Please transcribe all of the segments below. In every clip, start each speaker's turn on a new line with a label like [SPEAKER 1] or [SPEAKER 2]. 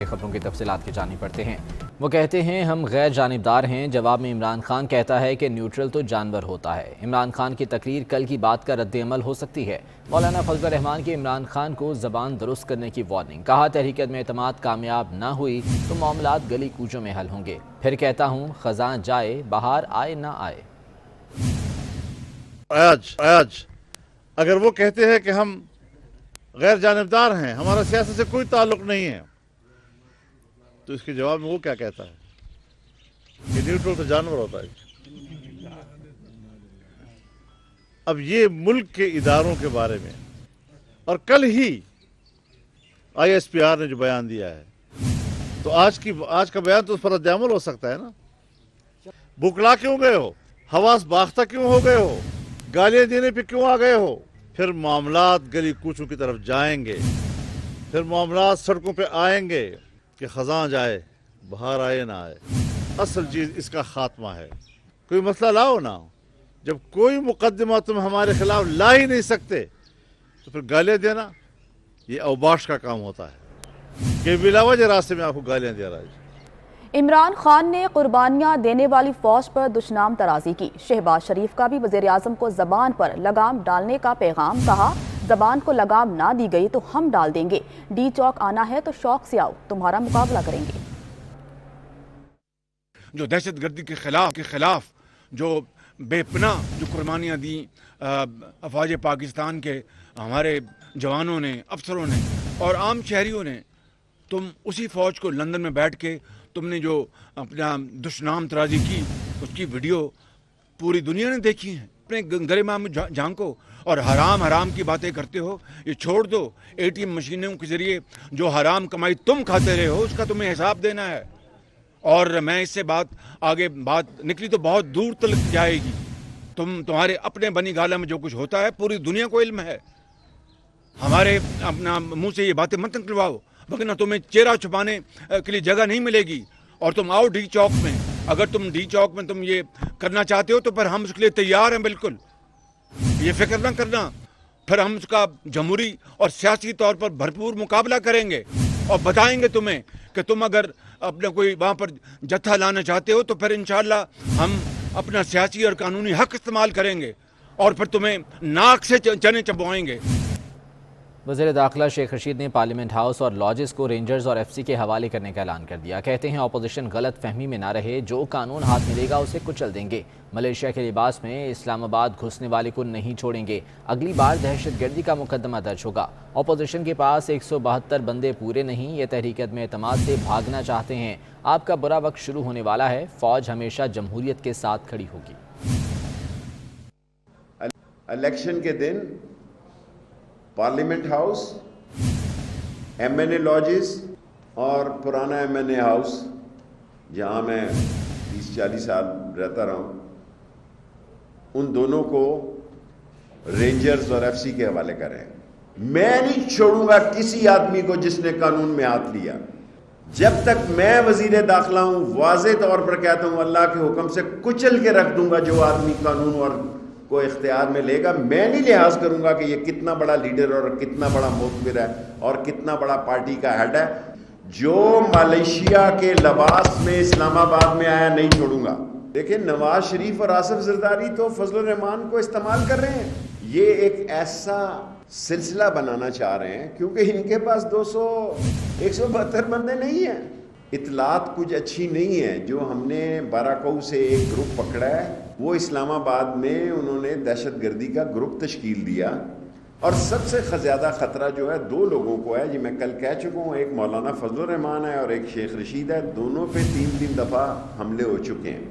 [SPEAKER 1] خبروں کی تفصیلات کی جانب پڑتے ہیں۔ وہ کہتے ہیں ہم غیر جانبدار ہیں۔ جواب میں عمران خان کہتا ہے کہ نیوٹرل تو جانور ہوتا ہے۔ عمران خان کی تقریر کل کی بات کا رد عمل ہو سکتی ہے۔ مولانا فضل الرحمان کی عمران خان کو زبان درست کرنے کی وارننگ۔ کہا تحریک عدم اعتماد کامیاب نہ ہوئی تو معاملات گلی کوچوں میں حل ہوں گے۔ پھر کہتا ہوں خزاں جائے بہار آئے نہ آئے۔
[SPEAKER 2] آج اگر وہ کہتے ہیں کہ ہم غیر جانبدار ہیں، ہمارا سیاست سے کوئی تعلق نہیں ہے، تو اس کے جواب میں وہ کیا کہتا ہے کہ نیوٹرل تو جانور ہوتا ہے۔ اب یہ ملک کے اداروں کے بارے میں، اور کل ہی ISPR نے جو بیان دیا ہے، تو آج کا بیان تو اس پر رد عمل ہو سکتا ہے نا۔ بکلا کیوں گئے ہو؟ حواس باختہ کیوں ہو گئے ہو؟ گالیاں دینے پہ کیوں آ گئے ہو؟ پھر معاملات گلی کوچوں کی طرف جائیں گے، پھر معاملات سڑکوں پہ آئیں گے کہ خزاں جائے بہار آئے نہ آئے۔ اصل چیز اس کا خاتمہ ہے۔ کوئی مسئلہ لاؤ نہ، جب کوئی مقدمہ تم ہمارے خلاف لا ہی نہیں سکتے تو پھر گالیاں دینا یہ اوباش کا کام ہوتا ہے کہ بلا وجہ راستے میں آپ کو گالیاں دے رہا ہے۔
[SPEAKER 3] عمران خان نے قربانیاں دینے والی فوج پر دشنام ترازی کی۔ شہباز شریف کا بھی وزیر اعظم کو زبان پر لگام ڈالنے کا پیغام۔ کہا زبان کو لگام نہ دی گئی تو ہم ڈال دیں گے۔ ڈی چوک آنا ہے تو شوق سے آؤ، تمہارا مقابلہ کریں گے۔
[SPEAKER 4] جو دہشت گردی کے خلاف جو بے پناہ جو قربانیاں دیں افواج پاکستان کے ہمارے جوانوں نے، افسروں نے اور عام شہریوں نے، تم اسی فوج کو لندن میں بیٹھ کے تم نے جو اپنا دشنام ترازی کی، اس کی ویڈیو پوری دنیا نے دیکھی ہے۔ اپنے گریباں میں جھانکو اور حرام کی باتیں کرتے ہو، یہ چھوڑ دو۔ ATM مشینوں کے ذریعے جو حرام کمائی تم کھاتے رہے ہو، اس کا تمہیں حساب دینا ہے۔ اور میں اس سے آگے بات نکلی تو بہت دور تک جائے گی۔ تمہارے اپنے بنی گالا میں جو کچھ ہوتا ہے پوری دنیا کو علم ہے۔ ہمارے اپنا منہ سے یہ باتیں مت نکلواؤ، وگرنہ تمہیں چہرہ چھپانے کے لیے جگہ نہیں ملے گی۔ اور تم آؤ ڈی چوک میں، اگر تم ڈی چوک میں تم یہ کرنا چاہتے ہو تو پھر ہم اس کے لیے تیار ہیں، بالکل یہ فکر نہ کرنا۔ پھر ہم اس کا جمہوری اور سیاسی طور پر بھرپور مقابلہ کریں گے اور بتائیں گے تمہیں کہ تم اگر اپنا کوئی وہاں پر جتھا لانا چاہتے ہو تو پھر انشاءاللہ ہم اپنا سیاسی اور قانونی حق استعمال کریں گے اور پھر تمہیں ناک سے چنے چبوائیں گے۔
[SPEAKER 1] وزیر داخلہ شیخ رشید نے پارلیمنٹ ہاؤس اور لاجز کو رینجرز اور FC کے حوالے کرنے کا اعلان کر دیا۔ کہتے ہیں اپوزیشن غلط فہمی میں نہ رہے، جو قانون ہاتھ ملے گا اسے کچل دیں گے۔ ملیشیا کے لباس میں اسلام آباد گھسنے والے کو نہیں چھوڑیں گے۔ اگلی بار دہشت گردی کا مقدمہ درج ہوگا۔ اپوزیشن کے پاس 172 بندے پورے نہیں، یہ تحریک عدم اعتماد سے بھاگنا چاہتے ہیں۔ آپ کا برا وقت شروع ہونے والا ہے، فوج ہمیشہ جمہوریت کے ساتھ کھڑی ہوگی۔
[SPEAKER 5] الیکشن کے دن پارلیمنٹ ہاؤس، MNA لاجز اور پرانا MNA ہاؤس جہاں میں 30-40 سال رہتا رہا ہوں، ان دونوں کو رینجرز اور FC کے حوالے کریں۔ میں نہیں چھوڑوں گا کسی آدمی کو جس نے قانون میں ہاتھ لیا۔ جب تک میں وزیر داخلہ ہوں واضح طور پر کہتا ہوں اللہ کے حکم سے کچل کے رکھ دوں گا جو آدمی قانون اور کو اختیار میں لے گا۔ میں نہیں لحاظ کروں گا کہ یہ کتنا بڑا لیڈر اور کتنا بڑا موقر ہے اور کتنا بڑا پارٹی کا ہیڈ ہے۔ جو ملیشیا کے لباس میں اسلام آباد میں آیا نہیں چھوڑوں گا۔ دیکھیں نواز شریف اور آصف زرداری تو فضل الرحمان کو استعمال کر رہے ہیں۔ یہ ایک ایسا سلسلہ بنانا چاہ رہے ہیں کیونکہ ان کے پاس 172 بندے نہیں ہیں۔ اطلاعات کچھ اچھی نہیں ہے۔ جو ہم نے باراکو سے ایک گروپ پکڑا ہے، وہ اسلام آباد میں انہوں نے دہشت گردی کا گروپ تشکیل دیا، اور سب سے زیادہ خطرہ جو ہے 2 لوگوں کو ہے، یہ میں کل کہہ چکا ہوں، ایک مولانا فضل الرحمان ہے اور ایک شیخ رشید ہے۔ دونوں پہ 3 دفعہ حملے ہو چکے ہیں۔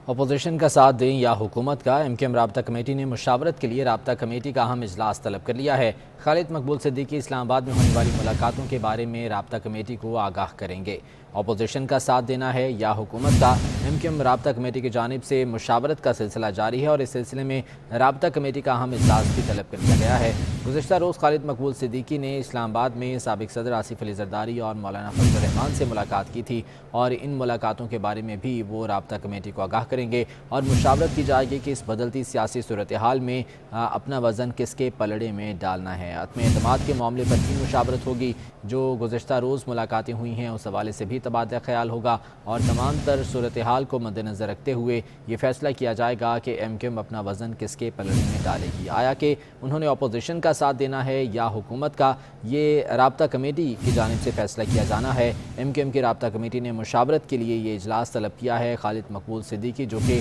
[SPEAKER 1] اپوزیشن کا ساتھ دیں یا حکومت کا، MKM رابطہ کمیٹی نے مشاورت کے لیے رابطہ کمیٹی کا اہم اجلاس طلب کر لیا ہے۔ خالد مقبول صدیقی اسلام آباد میں ہونے والی ملاقاتوں کے بارے میں رابطہ کمیٹی کو آگاہ کریں گے۔ اپوزیشن کا ساتھ دینا ہے یا حکومت کا، MKM رابطہ کمیٹی کی جانب سے مشاورت کا سلسلہ جاری ہے اور اس سلسلے میں رابطہ کمیٹی کا اہم اجلاس بھی طلب کر لیا گیا ہے۔ गुज़िश्ता रोज़ खालिद मकबूल सिद्दीकी ने इस्लामाबाद में साबिक़ सदर आसिफ अली ज़रदारी और मौलाना फजल रहमान से मुलाकात की थी और इन मुलाकातों के बारे में भी वो राब्ता कमेटी को आगाह करेंगे और मुशावरत की जाएगी कि इस बदलती सियासी सूरत हाल में अपना वज़न किसके पलड़े में डालना है। अत्म एतमाद के मामले पर भी मुशावरत होगी। जो गुज़िश्ता रोज़ मुलाकातें हुई हैं उस हवाले से भी तबादला ख्याल होगा और तमाम तर सूरत हाल को मद्देनज़र रखते हुए ये फैसला किया जाएगा कि MQM अपना वज़न किसके पलड़े में डालेगी। आया कि उन्होंने अपोजिशन का साथ देना है या हुकूमत का, ये राब्ता कमेटी की जानिब से फैसला किया जाना है। MQM की राब्ता कमेटी ने मुशावरत के लिए ये इजलास तलब किया है। खालिद मकबूल सिद्दीकी जो कि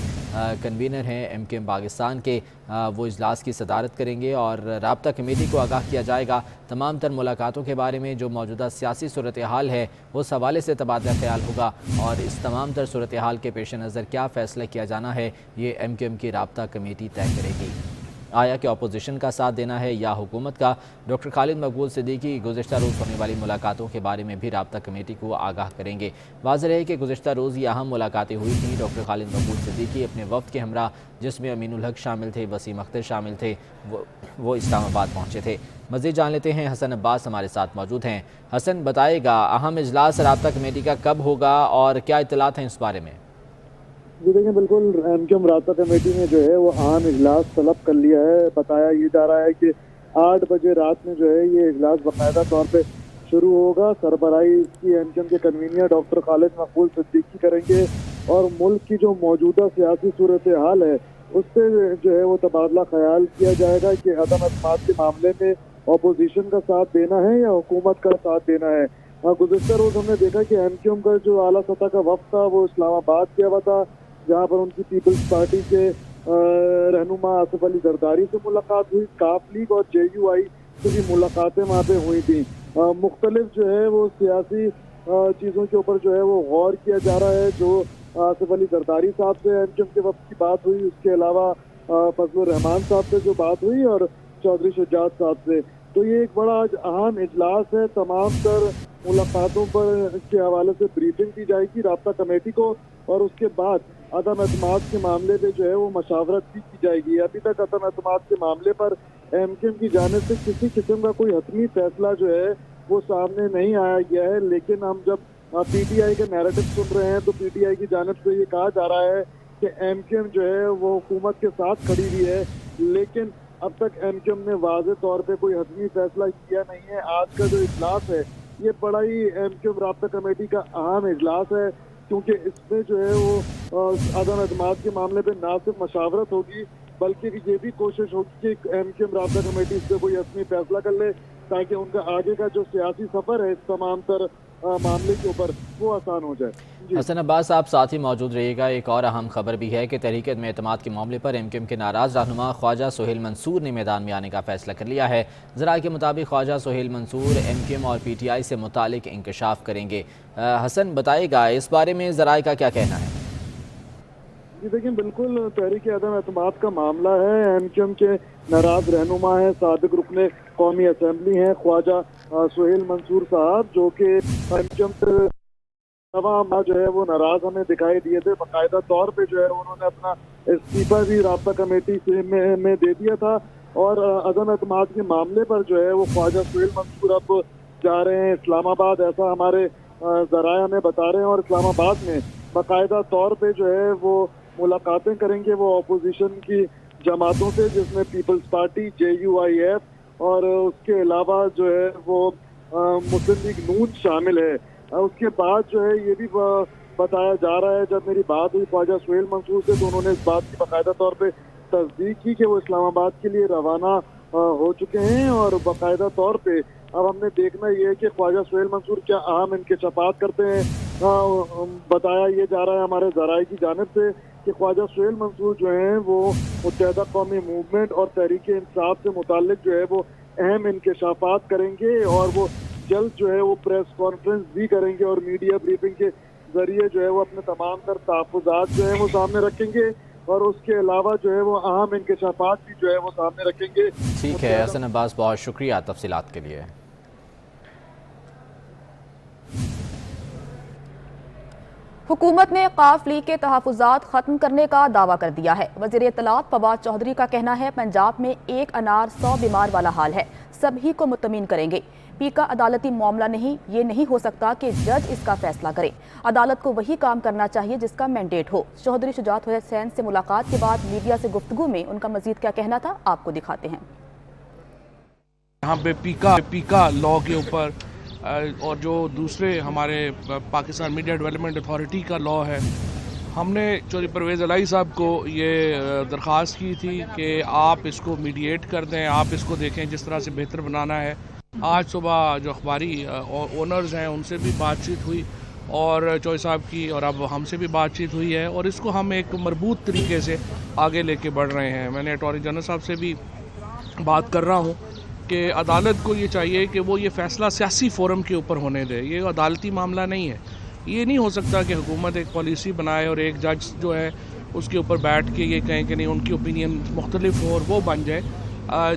[SPEAKER 1] कन्वीनर हैं MQM पाकिस्तान के, वो इजलास की सदारत करेंगे और राब्ता कमेटी को आगाह किया जाएगा तमाम तर मुलाकातों के बारे में। जो मौजूदा सियासी सूरत हाल है उस हवाले से तबादला ख्याल होगा और इस तमाम तर सूरत हाल के पेश नज़र क्या फ़ैसला किया जाना है ये MQM की राब्ता कमेटी तय करेगी। आया कि अपोजिशन का साथ देना है या हुकूमत का। डॉक्टर खालिद मकबूल सिद्दीकी गुज़िश्ता रोज़ होने वाली मुलाकातों के बारे में भी राब्ता कमेटी को आगाह करेंगे। वाज़ेह है कि गुज़िश्ता रोज़ ये अहम मुलाकातें हुई थीं। डॉक्टर खालिद मकबूल सिद्दीकी अपने वफ़द के हमरा, जिसमें अमीनुल हक शामिल थे, वसीम अख्तर शामिल थे, वो इस्लामाबाद पहुँचे थे। मज़ीद जान लेते हैं, हसन अब्बास हमारे साथ मौजूद हैं। हसन, बताएगा अहम इजलास राब्ता कमेटी का कब होगा और क्या इत्तलात हैं इस बारे में?
[SPEAKER 6] जी देखिए, बिल्कुल MQM राब्ता कमेटी ने जो है वो अहम इजलास तलब कर लिया है। बताया ये जा रहा है कि 8 बजे रात में जो है ये इजलास बाकायदा तौर पे शुरू होगा। सरबराही इसकी MQM के कन्वीनर डॉक्टर खालिद मकबूल सिद्दीकी करेंगे और मुल्क की जो मौजूदा सियासी सूरत हाल है उससे जो है वो तबादला ख्याल किया जाएगा कि अदम एतमाद के मामले में अपोजिशन का साथ देना है या हुकूमत का साथ देना है। गुज़िश्ता रोज़ हमने देखा कि MQM का जो आला सतह का वफ़द था वो इस्लामाबाद गया हुआ था, जहाँ पर उनकी पीपल्स पार्टी के रहनुमा आसिफ अली ज़रदारी से मुलाकात हुई। काफ लीग और JUI से भी मुलाकातें वहाँ पे हुई थी। मुख्तलिफ जो है वो सियासी चीज़ों के ऊपर जो है वो गौर किया जा रहा है। जो आसिफ अली ज़रदारी साहब से MQM के वक्त की बात हुई, उसके अलावा फजल रहमान साहब से जो बात हुई और चौधरी शुजात साहब से, तो ये एक बड़ा आज अहम इजलास है। तमाम तर मुलाकातों पर के हवाले से ब्रीफिंग दी जाएगी राब्ता कमेटी को और उसके बाद अदम एतमाद के मामले पे जो है वो मशावरत भी की जाएगी। अभी तक अदम एतमाद के मामले पर MQM की जानिब से किसी किस्म का कोई हतमी फैसला जो है वो सामने नहीं आया गया है, लेकिन हम जब PTI के नैरेटिव सुन रहे हैं तो PTI की जानिब से ये कहा जा रहा है कि MQM जो है वो हुकूमत के साथ खड़ी हुई है, लेकिन अब तक MQM ने वाज़ेह तौर पे कोई हतमी फैसला किया नहीं है। आज का जो इजलास है ये बड़ा ही MQM राब्ता कमेटी का अहम इजलास है, क्योंकि इसमें जो है वो अदम एतमाद के मामले पे ना सिर्फ मशावरत होगी बल्कि ये भी कोशिश होगी कि MQM राब्ता कमेटी इससे कोई हतमी फैसला कर ले ताकि उनका आगे का जो सियासी सफ़र है इस तमाम तर मामले के ऊपर वो आसान हो जाए।
[SPEAKER 1] हसन अब्बास आप साथ ही मौजूद रहिएगा। एक और अहम खबर भी है कि तहरीक एतमाद के मामले पर MQM के नाराज़ रहनुमा ख्वाजा सोहेल मंसूर ने मैदान में आने का फैसला कर लिया है। ज़रा के मुताबिक ख्वाजा सोहेल मंसूर MQM और PTI से मुतालिक इंकशाफ करेंगे। हसन, बताएगा इस बारे में ज़रा का क्या कहना है?
[SPEAKER 6] जी देखिए, बिल्कुल तहरीक अदम एतमाद का मामला है। MQM के नाराज रहनुमा है, साबिक रुकने कौमी असम्बली हैं ख्वाजा सोहेल मंसूर साहब, जो कि MQM से जो है वो नाराज हमें दिखाई दिए थे। बाकायदा तौर पे जो है उन्होंने अपना इस्तीफा भी राब्ता कमेटी से में दे दिया था और अदम एतमाद के मामले पर जो है वो ख्वाजा सोहेल मंसूर अब जा रहे हैं इस्लामाबाद, ऐसा हमारे ज़राए हमें बता रहे हैं। और इस्लामाबाद में बाकायदा तौर पे जो है वो मुलाकातें करेंगे वो अपोजिशन की जमातों से, जिसमें पीपल्स पार्टी, JUIF और उसके अलावा जो है वो मुस्लिम लीग नून शामिल है। उसके बाद जो है ये भी बताया जा रहा है, जब मेरी बात हुई ख्वाजा सोहेल मंसूर से तो उन्होंने इस बात की बाकायदा तौर पे तस्दीक की कि वो इस्लामाबाद के लिए रवाना हो चुके हैं और बाकायदा तौर पे अब हमने देखना ये है कि ख्वाजा सोहेल मंसूर क्या अहम इंकशाफात करते हैं। बताया ये जा रहा है हमारे ज़राए की जानिब से कि ख्वाजा सोहेल मंसूर जो हैं वो मुत्तहिदा कौमी मूवमेंट और तहरीक इंसाफ से मुताल्लिक जो है वो अहम इंकशाफात करेंगे और वो जल्द जो है वो प्रेस कॉन्फ्रेंस भी करेंगे और मीडिया ब्रीफिंग के जरिए जो है वो अपने तमाम तर तहफ़्फ़ुज़ात जो है वो सामने रखेंगे और उसके अलावा जो है वो अहम इंकशाफात भी जो है वो सामने रखेंगे।
[SPEAKER 1] ठीक है हसन अब्बास, बहुत शुक्रिया तफसीलात के लिए।
[SPEAKER 3] हुकूमत ने काफ लीग के तहफ़्फ़ुज़ात ख़त्म करने का दावा कर दिया है। वज़ीर इत्तलात फवाद चौधरी का कहना है पंजाब में एक अनार 100 बीमार वाला हाल है। सभी को मुतमिन करेंगे। पी का अदालती मामला नहीं, ये नहीं हो सकता कि जज इसका फैसला करे। अदालत को वही काम करना चाहिए जिसका मैंडेट हो। चौधरी शुजात हुसैन से मुलाकात के बाद मीडिया से गुफ्तगू में उनका मजीद क्या कहना था, आपको दिखाते हैं।
[SPEAKER 7] यहाँ पे पीका लॉ के ऊपर और जो दूसरे हमारे पाकिस्तान मीडिया डेवलपमेंट अथॉरिटी का लॉ है, हमने चौधरी परवेज़ इलाही साहब को ये दरख्वास्त की थी कि आप इसको मीडिएट कर दें, आप इसको देखें जिस तरह से बेहतर बनाना है। आज सुबह जो अखबारी ओनर्स हैं उनसे भी बातचीत हुई और चौधरी साहब की, और अब हमसे भी बातचीत हुई है, और इसको हम एक मरबूत तरीके से आगे लेके बढ़ रहे हैं। मैंने अटॉर्नी जनरल साहब से भी बात कर रहा हूँ कि अदालत को ये चाहिए कि वो ये फ़ैसला सियासी फोरम के ऊपर होने दे, ये अदालती मामला नहीं है। ये नहीं हो सकता कि हुकूमत एक पॉलिसी बनाए और एक जज जो है उसके ऊपर बैठ के ये कहें कि नहीं उनकी ओपिनियन मुख्तलिफ हो और वो बन जाए।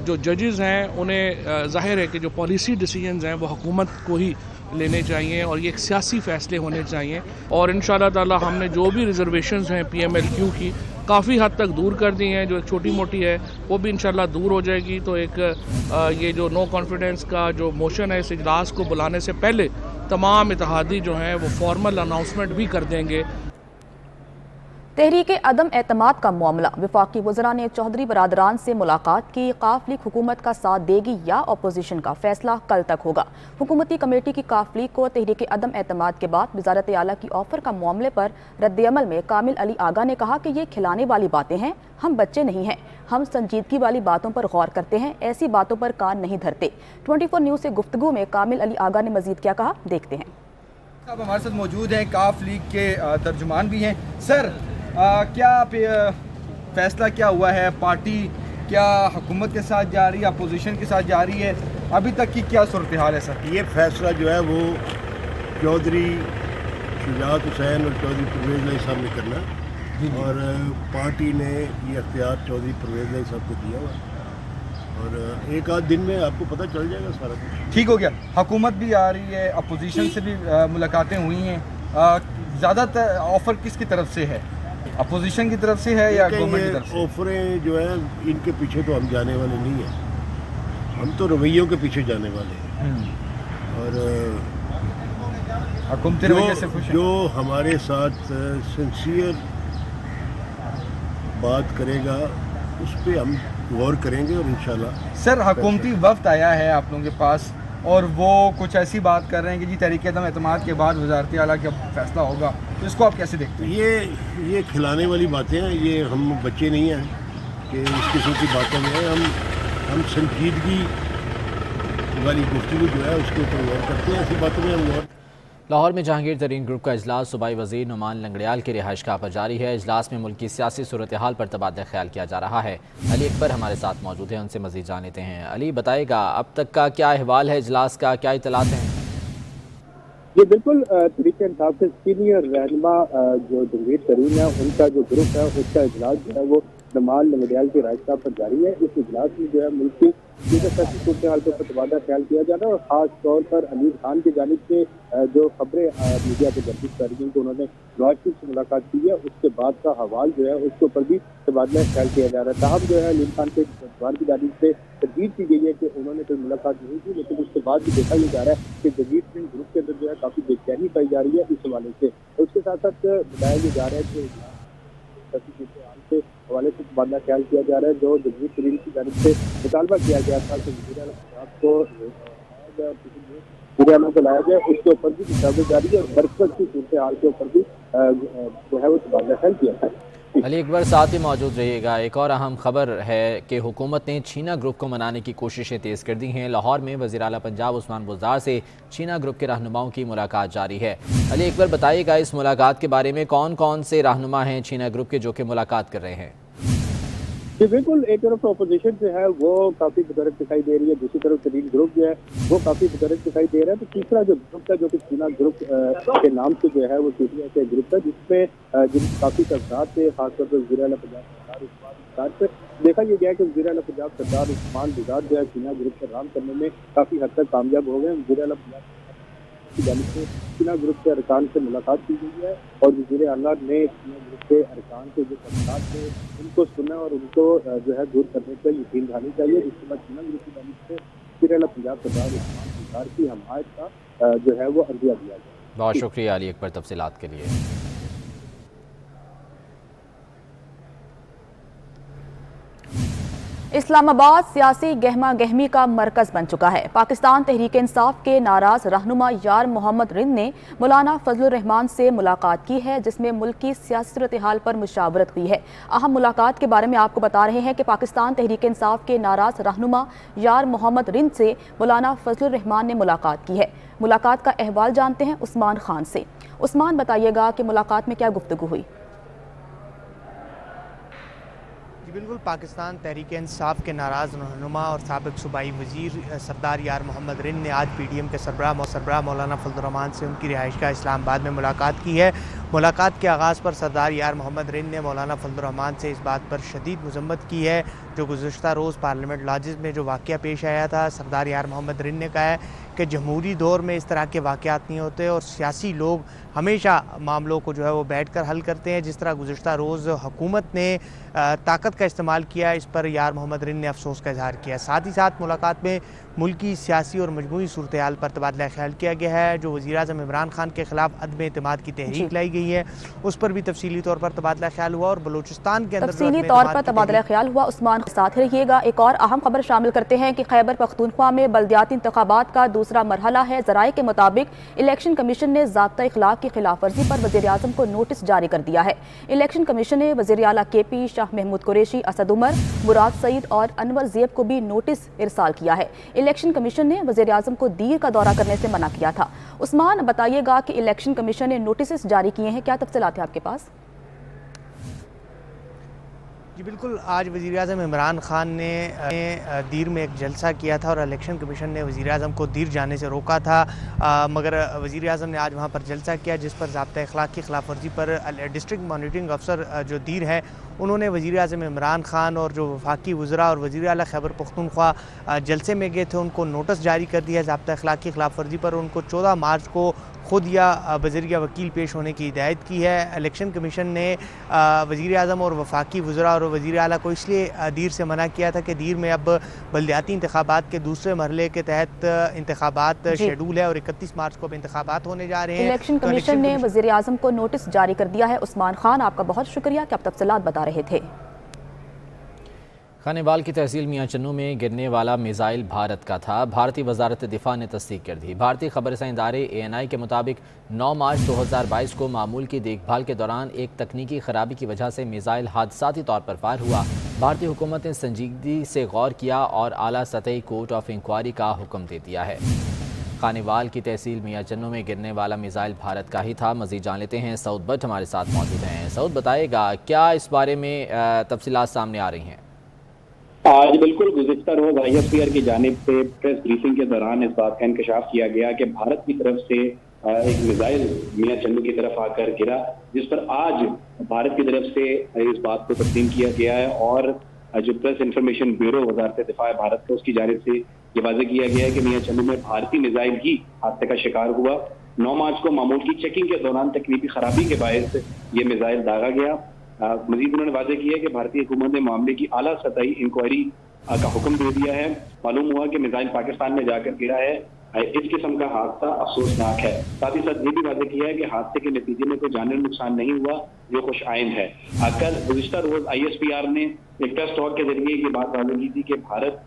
[SPEAKER 7] जो जजेस हैं उन्हें ज़ाहिर है कि जो पॉलिसी डिसीजंस हैं वो हुकूमत को ही लेने चाहिए और ये एक सियासी फ़ैसले होने चाहिए। और इंशाअल्लाह ताला हमने जो भी रिजर्वेशंस हैं PMLQ की काफ़ी हद तक दूर कर दी हैं। जो एक छोटी मोटी है वो भी इंशाअल्लाह दूर हो जाएगी। तो एक ये जो नो कॉन्फिडेंस का जो मोशन है, इस इजलास को बुलाने से पहले तमाम इत्तेहादी जो हैं वो फॉर्मल अनाउंसमेंट भी कर देंगे।
[SPEAKER 3] तहरीक अदम एतमाद का मामला, वफाकी वज़रा ने चौधरी बरादरान से मुलाकात की। काफ लीग हुकूमत का साथ देगी या अपोजिशन का, फैसला कल तक होगा। हुकूमती कमेटी की काफ लीग को तहरीक अदम एतमाद के बाद वज़ारत आला की ऑफर का मामले पर रद्द-ए-अमल में कामिल अली आगा ने कहा कि ये खिलाने वाली बातें हैं, हम बच्चे नहीं हैं, हम संजीदगी वाली बातों पर गौर करते हैं, ऐसी बातों पर कान नहीं धरते। 24 न्यूज़ से गुफ्तगू में कामिल अली आगा ने मजीद क्या कहा, देखते हैं।
[SPEAKER 8] अब हमारे साथ मौजूद हैं, काफ लीग के तर्जुमान भी हैं। सर, क्या फैसला क्या हुआ है? पार्टी क्या हुकूमत के साथ जा रही है, अपोजिशन के साथ जा रही है? अभी तक की क्या सूरत हाल है सर?
[SPEAKER 9] ये फैसला जो है वो चौधरी शुजात हुसैन और चौधरी परवेज़ इलाही साहब ने करना, और पार्टी ने ये अख्तियार चौधरी परवेज़ इलाही साहब को दिया हुआ, और एक आध दिन में आपको पता चल जाएगा सारा कुछ।
[SPEAKER 8] ठीक हो गया। हुकूमत भी आ रही है, अपोजिशन से भी मुलाकातें हुई हैं। ज़्यादातर ऑफ़र किसकी तरफ से है, अपोजिशन की तरफ से है या गवर्नमेंट की तरफ से?
[SPEAKER 9] ऑफरें जो है इनके पीछे तो हम जाने वाले नहीं हैं, हम तो रवैयों के पीछे जाने वाले हैं। और
[SPEAKER 8] हुकूमती रवैये से खुश हैं?
[SPEAKER 9] जो हमारे साथ सिंसियर बात करेगा उस पर हम गौर करेंगे और इंशाल्लाह।
[SPEAKER 8] सर, हुकूमती वफ्द आया है आप लोगों के पास और वो कुछ ऐसी बात कर रहे हैं कि जी तहरीक अदम एतमाद के बाद वज़ारत आला का फैसला होगा, तो इसको आप कैसे देखते हैं?
[SPEAKER 9] ये खिलाने वाली बातें हैं, ये हम बच्चे नहीं हैं कि इस किस्म की बातों में हम संजीदगी वाली गुफ्तगू जो है उसके ऊपर गौर करते हैं, ऐसी बातों में हम गौर।
[SPEAKER 1] लाहौर में जहांगीर तरीन ग्रुप का इजलास सूबाई वज़ीर नुमान लंगड़ियाल की रिहाइशगाह पर जारी है। इजलास में मुल्क की सियासी सूरत हाल पर तबादला ख्याल किया जा रहा है। अली अकबर हमारे साथ मौजूद हैं, उनसे मज़ीद जान लेते हैं। अली, बताएगा अब तक का क्या अहवाल है इजलास का, क्या इत्तलात हैं?
[SPEAKER 6] ये बिल्कुल तरीके इंसाफ के सीनियर रहनुमा जो जहांगीर तरीन है उनका जो ग्रुप है उसका इजलास जो है वो नुमान लंगड़ियाल की रिहाइशगाह पर जारी है। इस इजलास में जो है मुल्क की सूरत हाल पर तबादला ख्याल किया जा रहा है, और खास तौर पर अमीर खान की जानिब से जो खबरें मीडिया पर गर्दिश कर रही हैं कि उन्होंने नवाज शरीफ से मुलाकात की है, उसके बाद का हवाल जो है उसके ऊपर भी तबादला ख्याल किया जा रहा है। ताहम जो है अमीर खान के परिवार की जानिब से तरजीह की गई है कि उन्होंने कोई मुलाकात नहीं की, लेकिन उसके बाद भी देखा यह जा रहा है कि जहांगीर सिंह ग्रुप के अंदर जो है काफ़ी बेचैनी पाई जा रही है इस हवाले से। उसके साथ साथ बताया यह जा रहा है कि के हवाले से तबादला ख्याल किया जा रहा है, जो जहांगीर तरीन की जानिब से मुतालबा किया गया था कि वज़ीर आला पंजाब को को लाया जाए, उसके ऊपर भी किताबें जारी है और बरकत की सूरत हाल के ऊपर भी जो है वो तबादला ख्याल किया है।
[SPEAKER 1] अली अकबर साथ ही मौजूद रहिएगा। एक और अहम खबर है कि हुकूमत ने छीना ग्रुप को मनाने की कोशिशें तेज़ कर दी हैं। लाहौर में वज़ीर आला पंजाब उस्मान बुज़दार से छीना ग्रुप के रहनुमाओं की मुलाकात जारी है। अली अकबर, बताइएगा इस मुलाकात के बारे में, कौन कौन से रहनुमा हैं छीना ग्रुप के जो कि मुलाकात कर रहे हैं?
[SPEAKER 6] जी बिल्कुल, एक तरफ अपोजिशन जो है वो काफ़ी मुतरक दिखाई दे रही है, दूसरी तरफ तरीन ग्रुप जो है वो काफ़ी मुतरक दिखाई दे रहा है। तो तीसरा जो ग्रुप है जो कि छीना ग्रुप के नाम से जो है वो सीरिया के ग्रुप है, जिसमें जिन काफ़ी तफसात थे, खासतौर पर वज़ीर आला पंजाब सरदार पर देखा यह गया कि वज़ीर आला पंजाब सरदार उस्मान बुज़दार जो है छीना ग्रुप पर राम करने में काफ़ी हद तक कामयाब हो गए। वज़ीर आला पंजाब की जानिब से छीना ग्रुप के अरकान से मुलाकात की गई है और वज़ीर आला ने छीना ग्रुप के अरकान के जो तफसात थे उनको सुना और उनको जो है दूर करने पर यकीन दहानी चाहिए, जिसके बाद छीना ग्रुप की जानिब से एक्सपीरियंस पंजाब सरकार की हमायत का जो है वो अर्जिया दिया जाए।
[SPEAKER 1] बहुत शुक्रिया अली अकबर तफसीलात के लिए।
[SPEAKER 3] इस्लामाबाद सियासी गहमा गहमी का मरकज बन चुका है। पाकिस्तान तहरीक इंसाफ के नाराज रहनुमा यार मोहम्मद रिंद ने मौलाना फजलुर रहमान से मुलाकात की है, जिसमें मुल्क की सियासी सूरत हाल पर मुशावरत हुई है। अहम मुलाकात के बारे में आपको बता रहे हैं कि पाकिस्तान तहरीक इंसाफ के नाराज रहनुमा यार मोहम्मद रिंद से मौलाना फजलुर रहमान ने मुलाकात की है। मुलाकात का अहवाल जानते हैं उस्मान खान से। उस्मान, बताइएगा कि मुलाकात में क्या गुफ्तगू हुई?
[SPEAKER 10] जी बिल्कुल, पाकिस्तान तहरीक इंसाफ के नाराज़ रहनुमा और साबिक सूबाई वज़ीर सरदार यार मोहम्मद रिंद ने आज PDM के सरबराह मौलाना फजलुर रहमान से उनकी रिहाइशगाह इस्लामाबाद में मुलाकात की है। मुलाकात के आगाज़ पर सरदार यार मोहम्मद रिंद ने मौलाना फजलुर रहमान से इस बात पर शदीद मज़म्मत की है जो गुज़श्ता रोज़ पार्लियामेंट लॉजेस में जो वाक़या पेश आया था। सरदार यार मोहम्मद रिंद ने कहा है कि जमहूरी दौर में इस तरह के वाक़यात नहीं होते और सियासी लोग हमेशा मामलों को जो है वो बैठ कर हल करते हैं। जिस तरह गुज़श्ता रोज़ हुकूमत ने ताकत का इस्तेमाल किया, इस पर यार मोहम्मद रिंद ने अफसोस का इजहार किया। साथ ही साथ मुलाकात में मुल्की सियासी और मजमूई सूरत हाल पर तबादला ख्याल किया गया है। जो वज़ीर-ए-आज़म इमरान खान के खिलाफ अदम एतमाद की तहरीक लाई गई है, उस पर भी तफसीली तौर पर तबादला ख्याल हुआ और बलूचिस्तान के अंदर
[SPEAKER 3] तफसीली तौर पर तबादला ख्याल हुआ। उस्मान साथ रहिएगा। एक और अहम खबर शामिल करते हैं कि खैबर पख्तूनख्वा में बल्दियाती इंतखाबात का दूसरा मरहला है। ज़राए के मुताबिक इलेक्शन कमीशन ने ज़ाब्ता इखलाक की खिलाफ वर्जी पर वज़ीर-ए-आज़म को नोटिस जारी कर दिया है। इलेक्शन कमीशन ने वज़ीर आला KP, शाह महमूद कुरैशी, असद उमर, मुराद सईद और अनवर ज़ेब को भी नोटिस इरसाल किया है। इलेक्शन कमीशन ने वज़ीर-ए-आज़म को दीर का दौरा करने से मना किया था। उस्मान, बताइएगा कि इलेक्शन कमीशन ने नोटिस जारी किए हैं, क्या तफसीलात है आपके पास?
[SPEAKER 10] जी बिल्कुल, आज वज़ीर-ए-आज़म इमरान खान ने दीर में एक जलसा किया था और इलेक्शन कमीशन ने वज़ीर-ए-आज़म को दीर जाने से रोका था, मगर वज़ीर-ए-आज़म ने आज वहां पर जलसा किया जिस पर ज़ाब्ता इखलाक की खिलाफ वर्जी पर डिस्ट्रिक्ट मॉनिटरिंग अफसर जो दीर है उन्होंने वज़ीर-ए-आज़म इमरान खान और जो वफाकी वज़रा और वज़ीर आला खैबर पख्तूनख्वा जलसे में गए थे उनको नोटिस जारी कर दिया ज़ाब्ता इखलाक की खिलाफ वर्जी पर। उनको 14 मार्च को खुद या बज़रिया वकील पेश होने की हिदायत की है। इलेक्शन कमीशन ने वज़ीर-ए-आज़म और वफाकी वज़रा और वज़ीर आला को इसलिए दीर से मना किया था कि दीर में अब बल्दियाती इंतखाबात के दूसरे मरहले के तहत इंतखाबात शेड्यूल है और 31 मार्च को अब इंतखाबात होने जा रहे हैं।
[SPEAKER 3] इलेक्शन कमीशन ने वज़ीर-ए-आज़म को नोटिस जारी कर दिया है। उस्मान खान, आपका बहुत शुक्रिया कि आप तफसीलात बता रहे थे।
[SPEAKER 1] खानेवाल की तहसील मियाँ चन्नू में गिरने वाला मिसाइल भारत का था। भारतीय वजारत दिफा ने तस्दीक कर दी। भारतीय खबरसां इदारे ANI के मुताबिक 9 मार्च 2022 को मामूल की देखभाल के दौरान एक तकनीकी खराबी की वजह से मिसाइल हादसाती तौर पर फायर हुआ। भारतीय हुकूमत ने संजीदगी से गौर किया और आला सतही कोर्ट ऑफ इंक्वायरी का हुक्म दे दिया है। खानेवाल की तहसील मियाँ चन्नू में गिरने वाला मिसाइल भारत का ही था। मज़ीद जान लेते हैं, सऊद भट्ट हमारे साथ मौजूद हैं। सऊद, बताएगा क्या इस बारे में तफसीलात सामने आ रही हैं?
[SPEAKER 11] आज बिल्कुल गुज़िश्ता रोज ISPR की जानिब से प्रेस ब्रीफिंग के दौरान इस बात का इंकशाफ किया गया कि भारत की तरफ से एक मिसाइल मियाँ चन्नू की तरफ आकर गिरा, जिस पर आज भारत की तरफ से इस बात को तस्लीम किया गया है और जो प्रेस इंफॉर्मेशन ब्यूरो वजारत दिफा भारत का उसकी जानिब से ये वाज़ेह किया गया है कि मियाँ चन्नू में भारतीय मिसाइल ही हादसे का शिकार हुआ। 9 मार्च को मामूल की चेकिंग के दौरान तकनीकी खराबी के बायस ये मिसाइल दागा गया। मजीद उन्होंने वाज़ेह किया है कि भारतीय हुकूमत ने मामले की आला सतही इंक्वायरी का हुक्म दे दिया है। मालूम हुआ कि मिसाइल पाकिस्तान में जाकर गिरा है। इस किस्म का हादसा अफसोसनाक है। साथ ही साथ ये भी वाज़ेह किया है कि हादसे के नतीजे में कोई जानी नुकसान नहीं हुआ, जो खुश आइंद है। कल गुज़िश्ता रोज ISPR ने एक प्रेस टॉक के जरिए ये बात वाज़ेह की थी कि भारत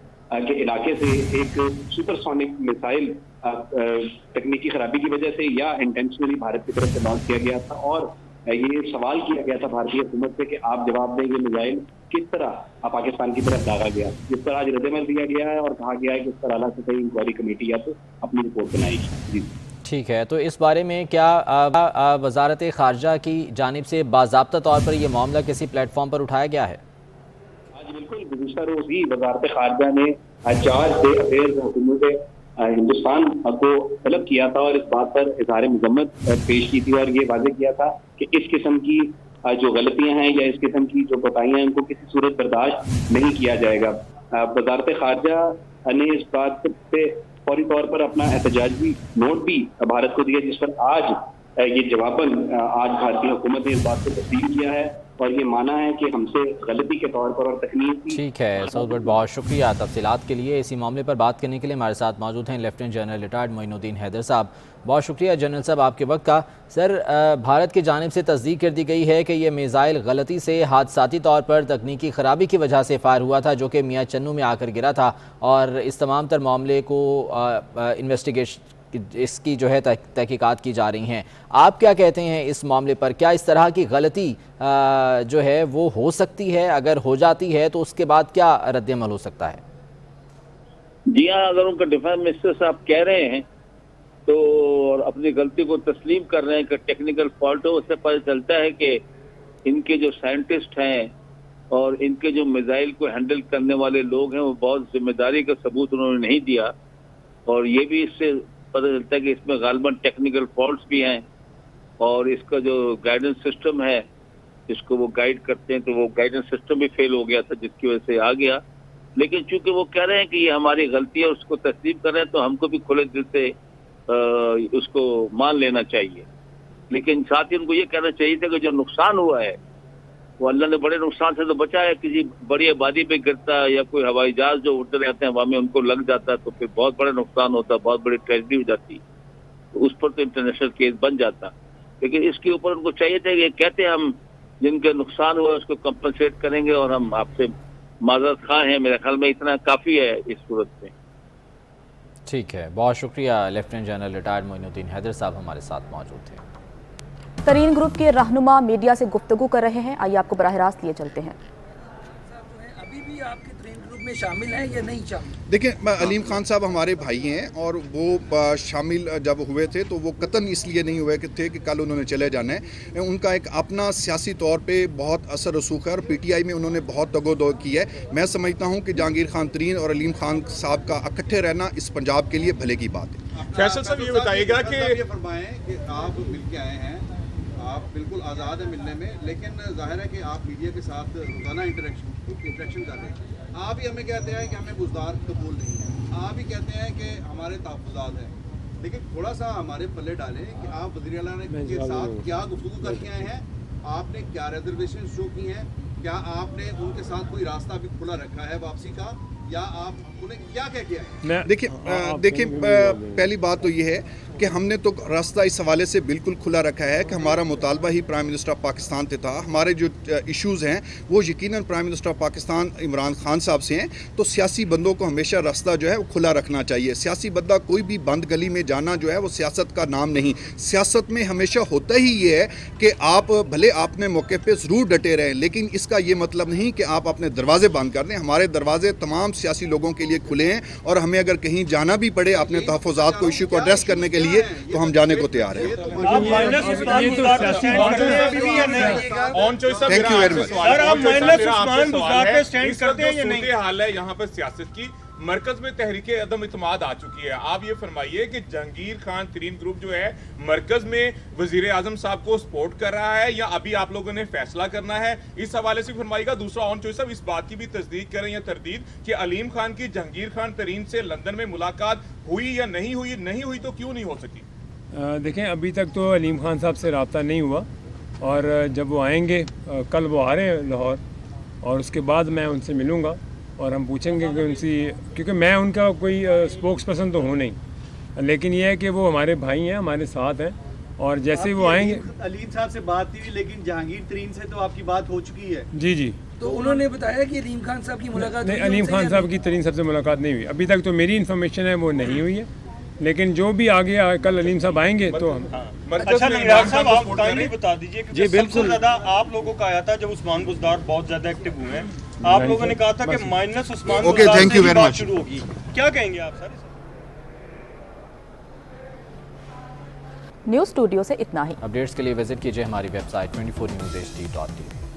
[SPEAKER 11] के इलाके से एक सुपरसोनिक मिसाइल तकनीकी खराबी की वजह से या इंटेंशनली भारत की तरफ से लॉन्च किया गया था और ये सवाल किया गया था भारतीय हुकूमत से कि आप जवाब दें, ये मिसाइल किस तरह पाकिस्तान की तरफ दागा गया, जिस पर आज रद्द-ए-अमल दिया गया है और कहा गया है कि इस पर आला सतही इंक्वायरी कमेटी या तो अपनी रिपोर्ट बनाएगी। जी
[SPEAKER 1] ठीक है, तो इस बारे में क्या वजारत खारजा की जानिब से बाज़ाब्ता तौर पर यह मामला किसी प्लेटफॉर्म पर उठाया गया है?
[SPEAKER 11] आज बिल्कुल गुज़िश्ता रोज़ ही वजारत खारजा ने 4 डे अफेयर्स हुकूमत हिंदुस्तान को तलब किया था और इस बात पर इज़हार मज़म्मत पेश की थी और ये वाज़ेह किया था कि इस किस्म की जो गलतियां हैं या इस किस्म की जो कोताहियां हैं उनको किसी सूरत बर्दाश्त नहीं किया जाएगा। वजारत खारजा ने इस बात पे फौरी तौर पर अपना एहतजाजी नोट भी भारत को दिया, जिस पर आज یہ جواباً آج بھارتی حکومت نے اس بات کو تسلیم کیا ہے اور یہ مانا ہے کہ ہم سے غلطی کے طور پر اور تکنیک
[SPEAKER 1] ٹھیک ہے سعود بٹ، بہت شکریہ تفصیلات کے لیے۔ اسی معاملے پر بات کرنے کے لیے ہمارے ساتھ موجود ہیں لیفٹیننٹ جنرل ریٹائرڈ معین الدین حیدر صاحب۔ بہت شکریہ جنرل صاحب آپ کے وقت کا۔ سر، بھارت کی جانب سے تصدیق کر دی گئی ہے کہ یہ میزائل غلطی سے حادثاتی طور پر تکنیکی خرابی کی وجہ سے فائر ہوا تھا، جو کہ میاں چنو میں آ کر گرا تھا، اور اس تمام تر معاملے کو انویسٹیگیشن اس کی جو ہے تحقیقات کی جا رہی ہیں۔ آپ کیا کہتے ہیں اس معاملے پر؟ کیا اس طرح کی غلطی جو ہے وہ ہو سکتی ہے؟ اگر ہو جاتی ہے تو اس کے بعد کیا رد عمل ہو سکتا ہے؟
[SPEAKER 12] جی ہاں، اگر ان کا ڈیفینس منسٹر صاحب کہہ رہے ہیں تو اور اپنی غلطی کو تسلیم کر رہے ہیں کہ ٹیکنیکل فالٹ ہو، اس سے پتہ چلتا ہے کہ ان کے جو سائنٹسٹ ہیں اور ان کے جو میزائل کو ہینڈل کرنے والے لوگ ہیں وہ بہت ذمہ داری کا ثبوت انہوں نے نہیں دیا، اور یہ بھی اس سے پتہ چلتا ہے کہ اس میں غالباً ٹیکنیکل فالٹس بھی ہیں، اور اس کا جو گائیڈنس سسٹم ہے جس کو وہ گائیڈ کرتے ہیں تو وہ گائیڈنس سسٹم بھی فیل ہو گیا تھا، جس کی وجہ سے آ گیا۔ لیکن چونکہ وہ کہہ رہے ہیں کہ یہ ہماری غلطی ہے اور اس کو تسلیم کر رہے ہیں تو ہم کو بھی کھلے دل سے اس کو مان لینا چاہیے، لیکن ساتھ ہی ان کو یہ کہنا چاہیے تھا کہ جو نقصان ہوا ہے وہ اللہ نے بڑے نقصان سے تو بچایا، کسی بڑی آبادی پہ گرتا یا کوئی ہوائی جہاز جو اڑتے رہتے ہیں ہوا میں ان کو لگ جاتا تو پھر بہت بڑا نقصان ہوتا، بہت بڑی ٹریجڈی ہو جاتی، تو اس پر تو انٹرنیشنل کیس بن جاتا۔ لیکن اس کے اوپر ان کو چاہیے تھا کہ کہتے ہم جن کے نقصان ہوا اس کو کمپنسیٹ کریں گے اور ہم آپ سے معذرت خواہ ہیں، میرے خیال میں اتنا کافی ہے اس صورت میں۔
[SPEAKER 1] ٹھیک ہے، بہت شکریہ لیفٹیننٹ جنرل ریٹائرڈ معین الدین حیدر صاحب ہمارے ساتھ موجود تھے۔
[SPEAKER 3] ترین گروپ کے رہنما میڈیا سے گفتگو کر رہے ہیں، آئیے آپ کو براہ راست لیے چلتے ہیں۔
[SPEAKER 13] ابھی بھی آپ کے ترین گروپ میں شامل ہیں یا نہیں شامل؟
[SPEAKER 14] دیکھیں، علیم خان صاحب ہمارے بھائی ہیں اور وہ شامل جب ہوئے تھے تو وہ قطعاً اس لیے نہیں ہوئے تھے کہ کل انہوں نے چلے جانا ہے۔ ان کا ایک اپنا سیاسی طور پہ بہت اثر رسوخ ہے اور پی ٹی آئی میں انہوں نے بہت دگ و دو کی ہے۔ میں سمجھتا ہوں کہ جہانگیر خان ترین اور علیم خان صاحب کا اکٹھے رہنا اس پنجاب کے لیے بھلے کی بات ہے۔
[SPEAKER 15] فیصل صاحب یہ بتائیے گا کہ
[SPEAKER 16] یہ فرمائیں کہ آپ مل کے آئے ہیں، آپ بالکل آزاد ہیں ملنے میں، لیکن ظاہر ہے کہ آپ میڈیا کے ساتھ روزانہ انٹریکشن کر رہے ہیں۔ آپ ہی ہمیں کہتے ہیں کہ ہمیں بزدار قبول نہیں ہے، آپ ہی کہتے ہیں کہ ہمارے تحفظات ہیں، لیکن تھوڑا سا ہمارے پلے ڈالیں کہ آپ وزیر اعلیٰ کے ساتھ کیا گفتگو کر کے آئے ہیں، آپ نے کیا ریزرویشن شو کی ہیں، کیا آپ نے ان کے ساتھ کوئی راستہ بھی کھلا رکھا ہے واپسی کا، یا آپ انہیں کیا کہہ کے آئے؟
[SPEAKER 14] دیکھیں پہلی بات تو یہ ہے کہ ہم نے تو راستہ اس حوالے سے بالکل کھلا رکھا ہے کہ ہمارا مطالبہ ہی پرائم منسٹر آف پاکستان سے تھا۔ ہمارے جو ایشوز ہیں وہ یقیناً prime minister of Pakistan Imran Khan صاحب سے ہیں، تو سیاسی بندوں کو ہمیشہ راستہ جو ہے وہ کھلا رکھنا چاہیے۔ سیاسی بندہ کوئی بھی بند گلی میں جانا جو ہے وہ سیاست کا نام نہیں۔ سیاست میں ہمیشہ ہوتا ہی یہ ہے کہ آپ بھلے آپ نے موقع پہ ضرور ڈٹے رہیں، لیکن اس کا یہ مطلب نہیں کہ آپ اپنے دروازے بند کر دیں۔ ہمارے دروازے تمام سیاسی لوگوں کے لیے کھلے ہیں، اور ہمیں اگر کہیں جانا بھی پڑے اپنے تحفظات کو ایشو کو ایڈریس کرنے کے لیے تو ہم جانے کو تیار ہیں۔ Thank you very much.
[SPEAKER 15] حال ہے یہاں پر سیاست کی مرکز میں تحریک عدم اعتماد آ چکی ہے۔ آپ یہ فرمائیے کہ جہانگیر خان ترین گروپ جو ہے مرکز میں وزیر اعظم صاحب کو سپورٹ کر رہا ہے یا ابھی آپ لوگوں نے فیصلہ کرنا ہے، اس حوالے سے فرمائیے گا۔ دوسرا آن چوائس صاحب اس بات کی بھی تصدیق کریں یا تردید کہ علیم خان کی جہانگیر خان ترین سے لندن میں ملاقات ہوئی یا نہیں ہوئی؟ نہیں ہوئی تو کیوں نہیں ہو سکی؟
[SPEAKER 17] دیکھیں، ابھی تک تو علیم خان صاحب سے رابطہ نہیں ہوا، اور جب وہ آئیں گے، کل وہ آ رہے ہیں لاہور، اور اس کے بعد میں ان سے ملوں گا اور ہم پوچھیں گے کہ ان سے، کیونکہ میں ان کا کوئی اسپوکس پرسن تو ہوں نہیں، لیکن یہ ہے کہ وہ ہمارے بھائی ہیں، ہمارے ساتھ ہیں، اور جیسے ہی وہ آئیں گے۔
[SPEAKER 16] علیم صاحب سے بات ہوئی لیکن جہانگیر ترین سے تو آپ کی بات ہو چکی ہے۔
[SPEAKER 17] جی جی،
[SPEAKER 13] تو انہوں نے بتایا کہ علیم خان صاحب کی ملاقات
[SPEAKER 17] نہیں، علیم خان صاحب کی ترین صاحب سے ملاقات نہیں ہوئی ابھی تک، تو میری انفارمیشن ہے وہ نہیں ہوئی ہے، لیکن جو بھی آگے کل علیم صاحب آئیں گے تو ہم۔
[SPEAKER 16] اچھا نگران صاحب، آپ کائنڈلی بتا دیجیے کہ سب سے زیادہ آپ لوگوں کا آیا تھا جب عثمان بزدار بہت زیادہ ایکٹیو ہوئے ہیں، آپ لوگوں نے کہا تھا کہ مائنس عثمان بزدار سے ہی بات شروع ہوگی، کیا کہیں گے آپ سر؟
[SPEAKER 3] نیوز اسٹوڈیو سے اتنا ہی۔
[SPEAKER 1] اپڈیٹس کے لیے وزٹ کیجئے ہماری ویب سائٹ 24newsht.tv۔